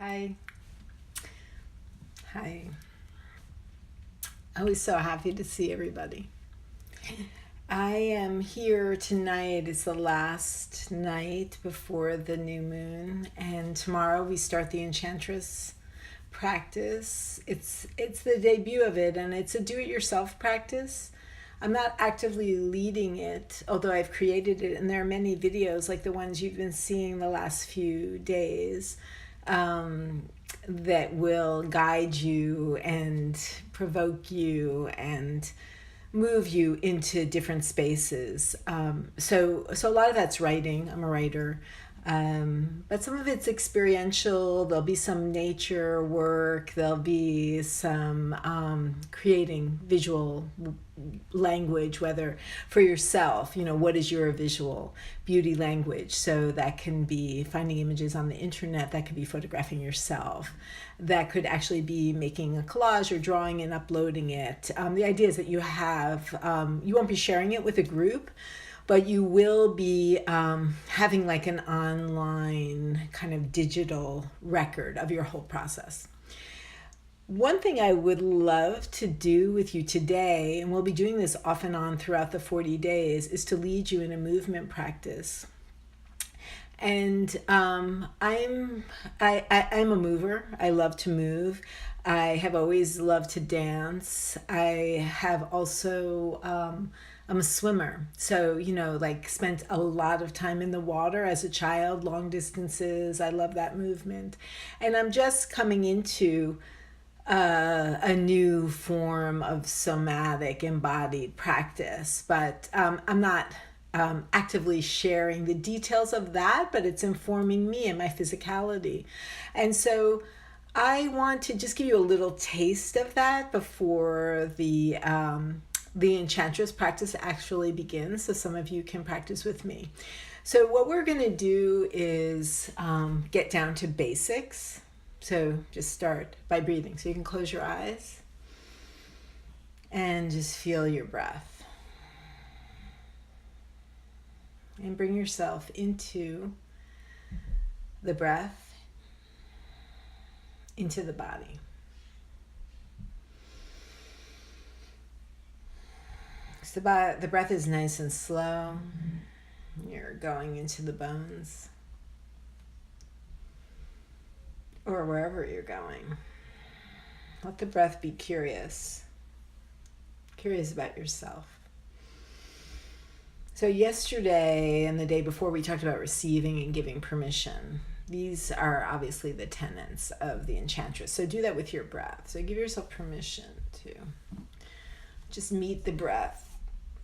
Hi. Hi. Always so happy to see everybody. I am here tonight. It's the last night before the new moon, and tomorrow we start the Enchantress practice. It's the debut of it, and it's a do-it-yourself practice. I'm not actively leading it, although I've created it, and there are many videos like the ones you've been seeing the last few days that will guide you and provoke you and move you into different spaces. So a lot of that's writing. I'm a writer. But some of it's experiential. There'll be some nature work. There'll be some creating visual language, whether for yourself, what is your visual beauty language? So that can be finding images on the internet, that could be photographing yourself, that could actually be making a collage or drawing and uploading it. The idea is that you won't be sharing it with a group, but you will be having like an online kind of digital record of your whole process. One thing I would love to do with you today, and we'll be doing this off and on throughout the 40 days, is to lead you in a movement practice. And I'm a mover. I love to move. I have always loved to dance. I have also I'm a swimmer, so spent a lot of time in the water as a child, long distances. I love that movement, and I'm just coming into a new form of somatic embodied practice, but I'm not actively sharing the details of that, but it's informing me and my physicality. And so I want to just give you a little taste of that before the Enchantress practice actually begins, so some of you can practice with me. So what we're going to do is get down to basics. So just start by breathing. So you can close your eyes and just feel your breath. And bring yourself into the breath, into the body. So the breath is nice and slow. You're going into the bones or wherever you're going. Let the breath be curious about yourself. So yesterday and the day before we talked about receiving and giving permission. These are obviously the tenets of the Enchantress. So do that with your breath. So give yourself permission to just meet the breath.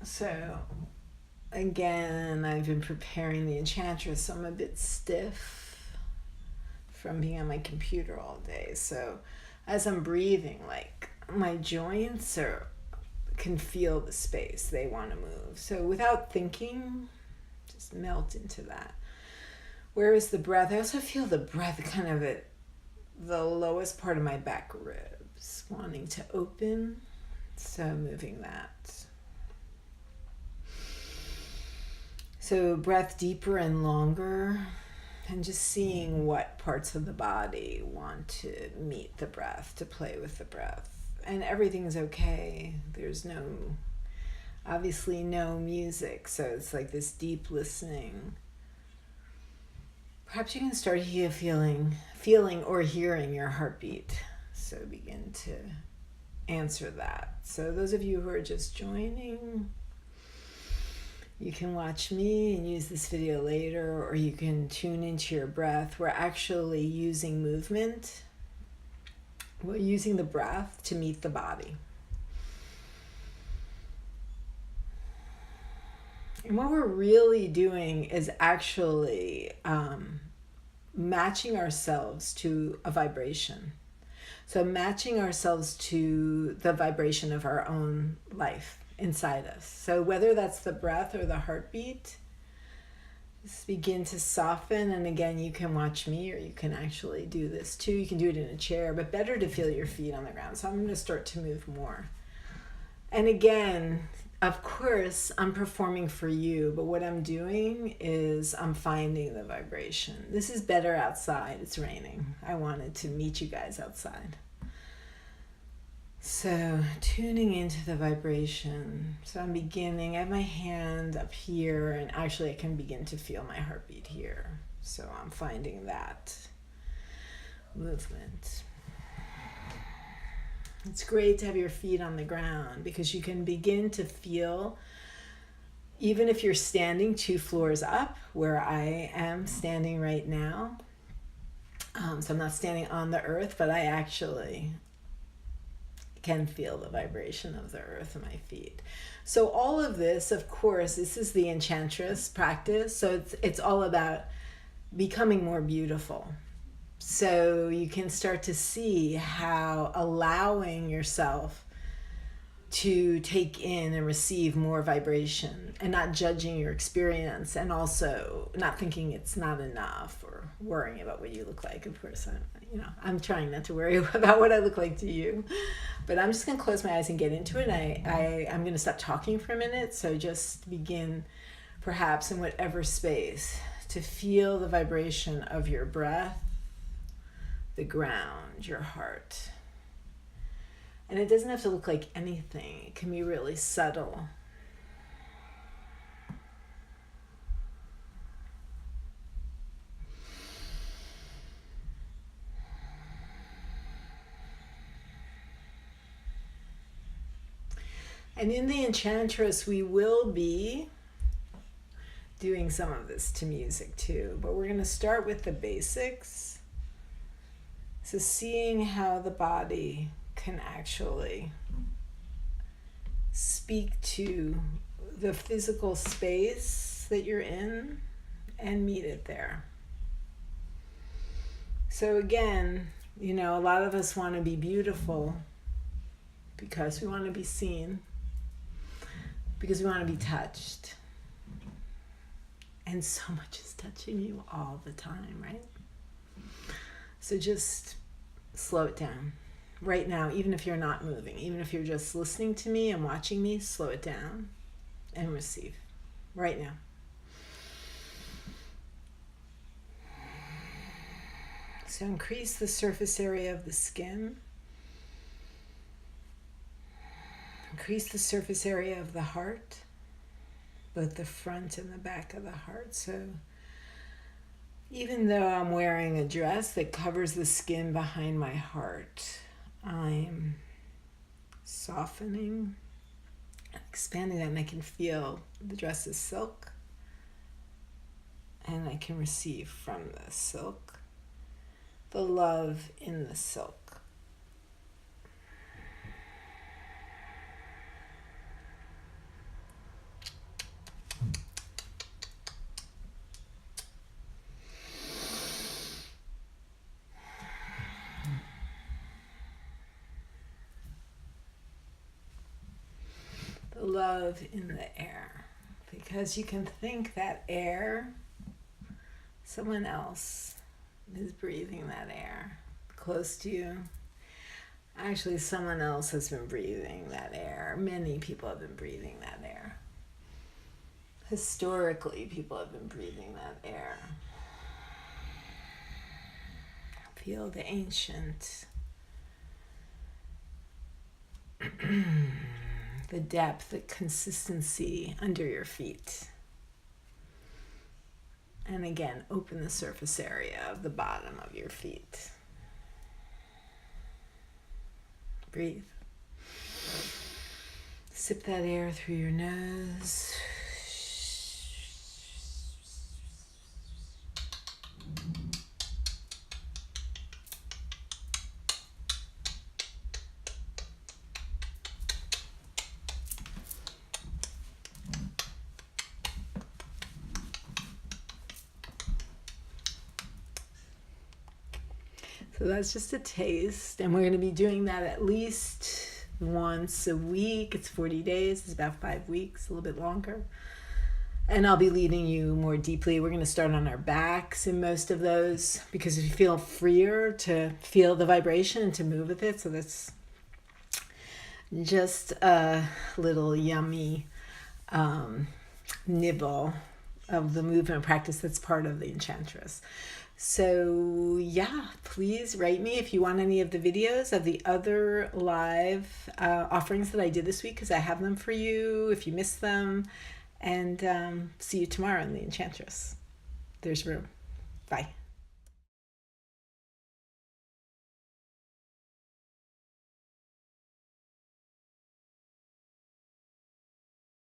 So again, I've been preparing the Enchantress, so I'm a bit stiff from being on my computer all day. So as I'm breathing, like my joints can feel the space. They want to move. So without thinking, just melt into that. Where is the breath? I also feel the breath kind of at the lowest part of my back ribs, wanting to open. So moving that. So breath deeper and longer, and just seeing what parts of the body want to meet the breath, to play with the breath. And everything's okay. There's obviously no music, so it's like this deep listening. Perhaps you can start here feeling or hearing your heartbeat. So begin to answer that. So those of you who are just joining, you can watch me and use this video later, or you can tune into your breath. We're actually using movement. We're using the breath to meet the body. And what we're really doing is actually matching ourselves to a vibration. So matching ourselves to the vibration of our own life inside us. So whether that's the breath or the heartbeat, just begin to soften. And again, you can watch me, or you can actually do this too. You can do it in a chair, but better to feel your feet on the ground. So I'm going to start to move more. And again, of course, I'm performing for you, but what I'm doing is I'm finding the vibration. This is better outside. It's raining. I wanted to meet you guys outside. So, tuning into the vibration. So, I'm beginning. I have my hand up here, and actually, I can begin to feel my heartbeat here. So, I'm finding that movement. It's great to have your feet on the ground because you can begin to feel, even if you're standing 2 floors up, where I am standing right now. So I'm not standing on the earth, but I actually can feel the vibration of the earth in my feet. So all of this, of course, this is the Enchantress practice. So it's all about becoming more beautiful. So you can start to see how allowing yourself to take in and receive more vibration and not judging your experience, and also not thinking it's not enough or worrying about what you look like. Of course, I'm trying not to worry about what I look like to you, but I'm just going to close my eyes and get into it. I'm going to stop talking for a minute. So just begin, perhaps in whatever space, to feel the vibration of your breath, the ground, your heart. And it doesn't have to look like anything. It can be really subtle. And in the Enchantress, we will be doing some of this to music too, but we're going to start with the basics. So seeing how the body can actually speak to the physical space that you're in and meet it there. So again, a lot of us want to be beautiful because we want to be seen, because we want to be touched. And so much is touching you all the time, right? So just slow it down. Right now, even if you're not moving, even if you're just listening to me and watching me, slow it down and receive right now. So increase the surface area of the skin. Increase the surface area of the heart, both the front and the back of the heart. So even though I'm wearing a dress that covers the skin behind my heart, I'm softening, expanding that, and I can feel the dress is silk, and I can receive from the silk the love in the silk. Love in the air, because you can think that air, someone else is breathing that air close to you. Actually, someone else has been breathing that air. Many people have been breathing that air. Historically, people have been breathing that air. Feel the ancient the depth, the consistency under your feet. And again, open the surface area of the bottom of your feet. Breathe. Sip that air through your nose. So that's just a taste, and we're going to be doing that at least once a week. It's 40 days, it's about 5 weeks, a little bit longer. And I'll be leading you more deeply. We're going to start on our backs in most of those, because you feel freer to feel the vibration and to move with it. So that's just a little yummy nibble of the movement practice that's part of the Enchantress. So yeah, please write me if you want any of the videos of the other live offerings that I did this week, because I have them for you if you missed them. And see you tomorrow in the Enchantress. There's room. Bye.